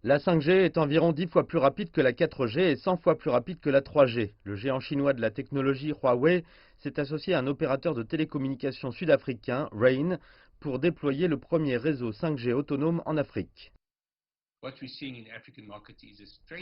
La 5G est environ 10 fois plus rapide que la 4G et 100 fois plus rapide que la 3G. Le géant chinois de la technologie Huawei s'est associé à un opérateur de télécommunications sud-africain, Rain, pour déployer le premier réseau 5G autonome en Afrique. Ce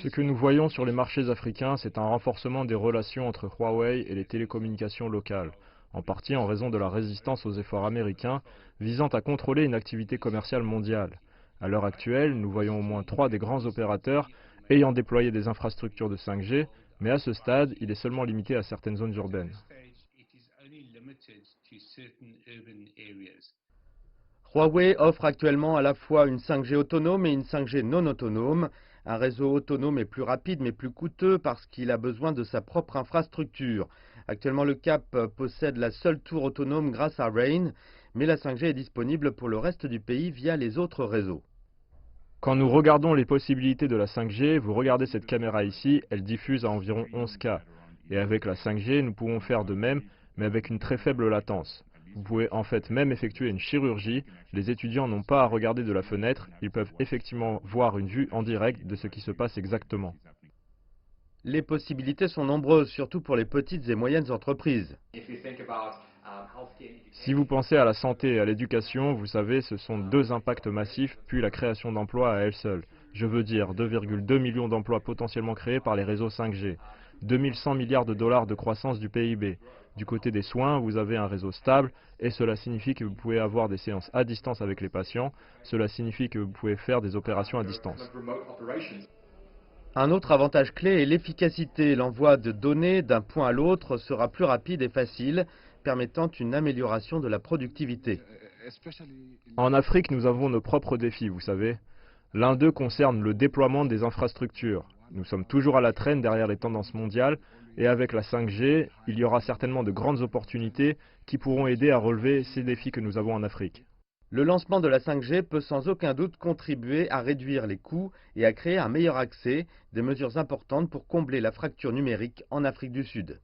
que nous voyons sur les marchés africains, c'est un renforcement des relations entre Huawei et les télécommunications locales, en partie en raison de la résistance aux efforts américains visant à contrôler une activité commerciale mondiale. À l'heure actuelle, nous voyons au moins 3 des grands opérateurs ayant déployé des infrastructures de 5G, mais à ce stade, il est seulement limité à certaines zones urbaines. Huawei offre actuellement à la fois une 5G autonome et une 5G non autonome. Un réseau autonome est plus rapide mais plus coûteux parce qu'il a besoin de sa propre infrastructure. Actuellement, le Cap possède la seule tour autonome grâce à Rain, mais la 5G est disponible pour le reste du pays via les autres réseaux. Quand nous regardons les possibilités de la 5G, vous regardez cette caméra ici, elle diffuse à environ 11K. Et avec la 5G, nous pouvons faire de même, mais avec une très faible latence. Vous pouvez en fait même effectuer une chirurgie. Les étudiants n'ont pas à regarder de la fenêtre, ils peuvent effectivement voir une vue en direct de ce qui se passe exactement. Les possibilités sont nombreuses, surtout pour les petites et moyennes entreprises. Si vous pensez à la santé et à l'éducation, vous savez, ce sont deux impacts massifs, puis la création d'emplois à elle seule. Je veux dire 2,2 millions d'emplois potentiellement créés par les réseaux 5G, 2100 milliards de dollars de croissance du PIB. Du côté des soins, vous avez un réseau stable, et cela signifie que vous pouvez avoir des séances à distance avec les patients, cela signifie que vous pouvez faire des opérations à distance. Un autre avantage clé est l'efficacité. L'envoi de données d'un point à l'autre sera plus rapide et facile, permettant une amélioration de la productivité. En Afrique, nous avons nos propres défis, vous savez. L'un d'eux concerne le déploiement des infrastructures. Nous sommes toujours à la traîne derrière les tendances mondiales et avec la 5G, il y aura certainement de grandes opportunités qui pourront aider à relever ces défis que nous avons en Afrique. Le lancement de la 5G peut sans aucun doute contribuer à réduire les coûts et à créer un meilleur accès, des mesures importantes pour combler la fracture numérique en Afrique du Sud.